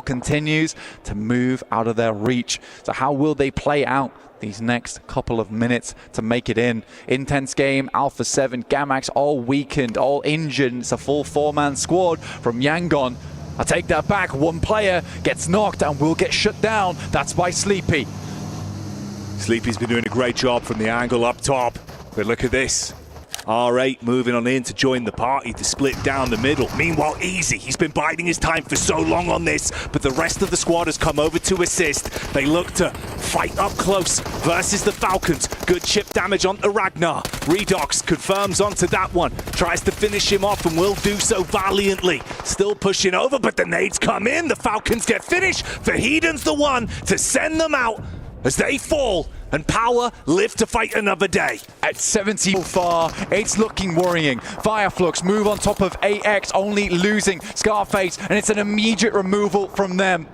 continues to move out of their reach. So how will they play out these next couple of minutes to make it in? Intense game, Alpha 7, Gamax all weakened, all injured. It's a full four-man squad from Yangon. I take that back, one player gets knocked and will get shut down. That's by Sleepy. Sleepy's been doing a great job from the angle up top. But look at this. R8 moving on in to join the party to split down the middle. Meanwhile, Easy, he's been biding his time for so long on this, but the rest of the squad has come over to assist. They look to fight up close versus the Falcons. Good chip damage onto Ragnar. Redox confirms onto that one, tries to finish him off and will do so valiantly. Still pushing over, but the nades come in. The Falcons get finished. Vahidon's the one to send them out as they fall, and Power live to fight another day. At 70 so far, it's looking worrying. Fireflux move on top of AX, only losing Scarface, and it's an immediate removal from them.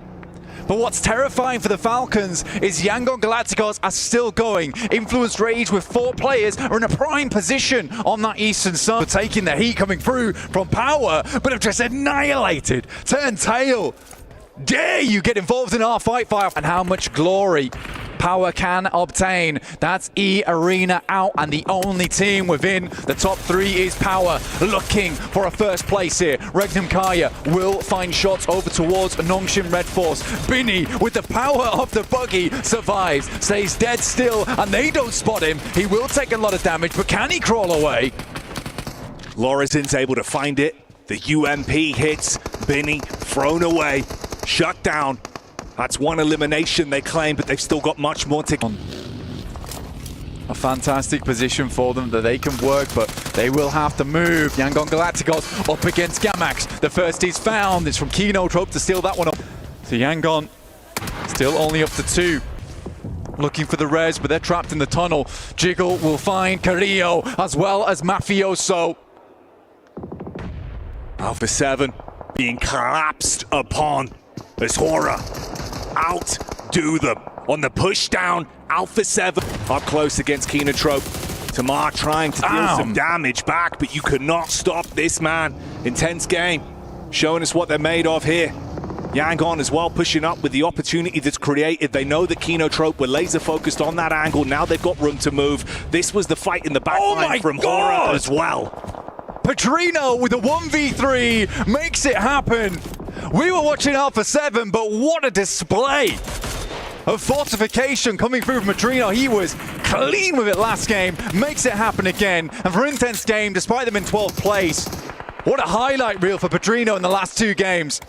But what's terrifying for the Falcons is Yangon Galacticos are still going. Influence Rage with 4 players are in a prime position on that eastern side. Taking the heat coming through from Power, but have just annihilated. Turn tail. Dare you get involved in our fight, Fire? And how much glory Power can obtain. That's E Arena out, and the only team within the top 3 is Power, looking for a first place here. Regnum Kaya will find shots over towards Nongshin Red Force. Binny, with the power of the buggy, survives, stays dead still, and they don't spot him. He will take a lot of damage, but can he crawl away? Lorezin's able to find it. The UMP hits. Binny thrown away, shut down. That's one elimination they claim, but they've still got much more to... A fantastic position for them that they can work, but they will have to move. Yangon Galacticos up against Gamax. The first is found. It's from Kino Trope to steal that one up. So Yangon still only up to 2. Looking for the res, but they're trapped in the tunnel. Jiggle will find Carrillo as well as Mafioso. Alpha 7 being collapsed upon as Horaa outdo them on the push down. Alpha 7 up close against Kenotrope. Tamar trying to deal some damage back, but you could not stop this man. Intense game, showing us what they're made of here. Yangon as well pushing up with the opportunity that's created. They know that Kenotrope were laser focused on that angle. Now they've got room to move. This was the fight in the backline from Horaa as well. Petrino with a 1v3 makes it happen. We were watching Alpha 7, but what a display of fortification coming through from Petrino. He was clean with it last game, makes it happen again. And for Intense Game, despite them in 12th place, what a highlight reel for Petrino in the last 2 games.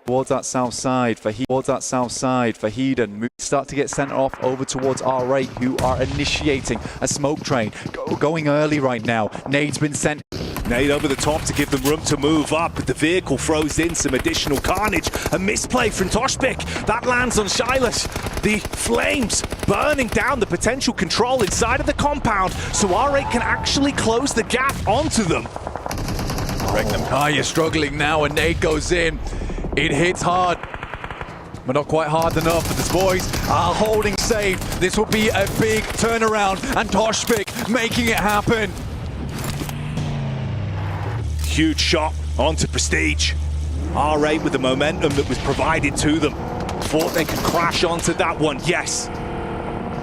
Towards that south side for Hedon. Start to get sent off over towards R8, who are initiating a smoke train. Going early right now. Nade's been sent. Nade over the top to give them room to move up, but the vehicle throws in some additional carnage. A misplay from Toshbek. That lands on Shilas. The flames burning down the potential control inside of the compound, so R8 can actually close the gap onto them. Regnum Kaya struggling now, and Nade goes in. It hits hard, but not quite hard enough. But the boys are holding safe. This will be a big turnaround, and Toshbek making it happen. Huge shot onto Prestige. R8 with the momentum that was provided to them. Thought they could crash onto that one. Yes,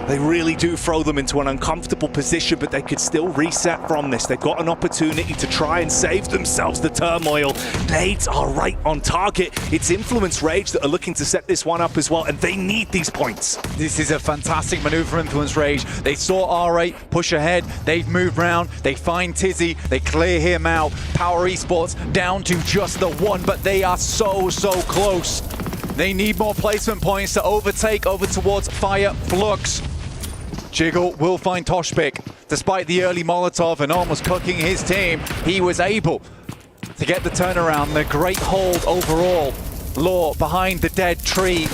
they really do throw them into an uncomfortable position, but they could still reset from this. They've got an opportunity to try and save themselves the turmoil. Nades are right on target. It's Influence Rage that are looking to set this one up as well, and they need these points. This is a fantastic maneuver for Influence Rage. They saw R8 push ahead. They've moved round. They find Tizzy. They clear him out. Power Esports down to just the 1, but they are so close. They need more placement points to overtake over towards Fireflux. Jiggle will find Toshbek. Despite the early Molotov and almost cooking his team, he was able to get the turnaround. The great hold overall. Law behind the dead tree.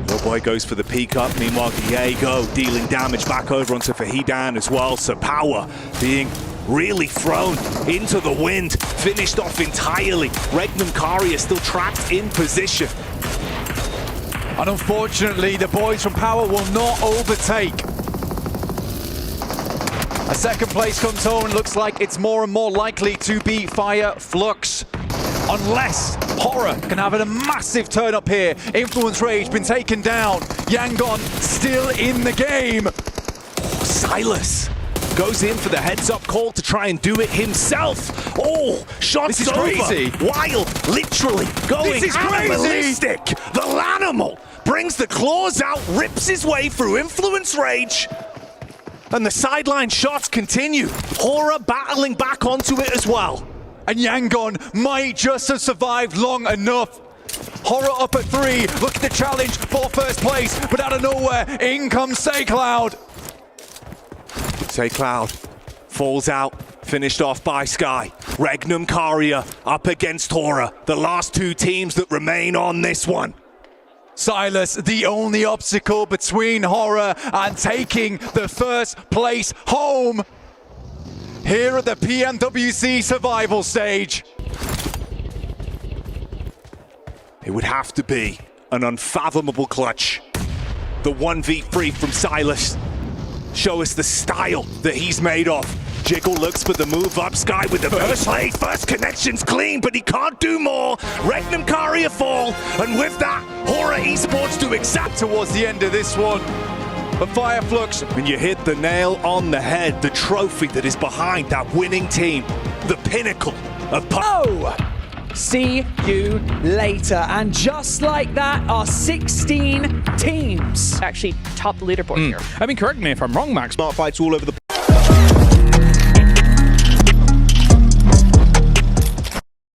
Little boy goes for the peek up. Meanwhile, Diego dealing damage back over onto Fahidan as well. So Power being really thrown into the wind. Finished off entirely. Regnum Kari is still trapped in position. And unfortunately, the boys from Power will not overtake. A second place comes home, and looks like it's more and more likely to be Fireflux. unless Horaa can have a massive turn up here. Influence Rage been taken down. Yangon still in the game. Silas goes in for the heads-up call to try and do it himself. Oh, shots This is over. crazy. Wild, literally going This is crazy. animalistic. The Lanimal brings the claws out, rips his way through Influence Rage. And the sideline shots continue. Horaa battling back onto it as well. And Yangon might just have survived long enough. Horaa up at 3. Look at the challenge for first place. But out of nowhere, in comes SayCloud. SayCloud falls out, finished off by Sky. Regnum Karia up against Horaa. The last two teams that remain on this one. Silas, the only obstacle between Horaa and taking the first place home here at the Pmwc survival stage. It would have to be an unfathomable clutch. The 1v3 from Silas. Show us the style that he's made of. Jiggle looks for the move up. Sky with the first play. First connection's clean, but he can't do more. Regnum Karia fall, and with that, Horaa Esports do exact Towards the end of this one, but Fireflux, and you hit the nail on the head. The trophy that is behind that winning team. The pinnacle of Oh! See you later. And just like that, our 16 teams actually top the leaderboard here. I mean, correct me if I'm wrong, Max. Smart fights all over the place.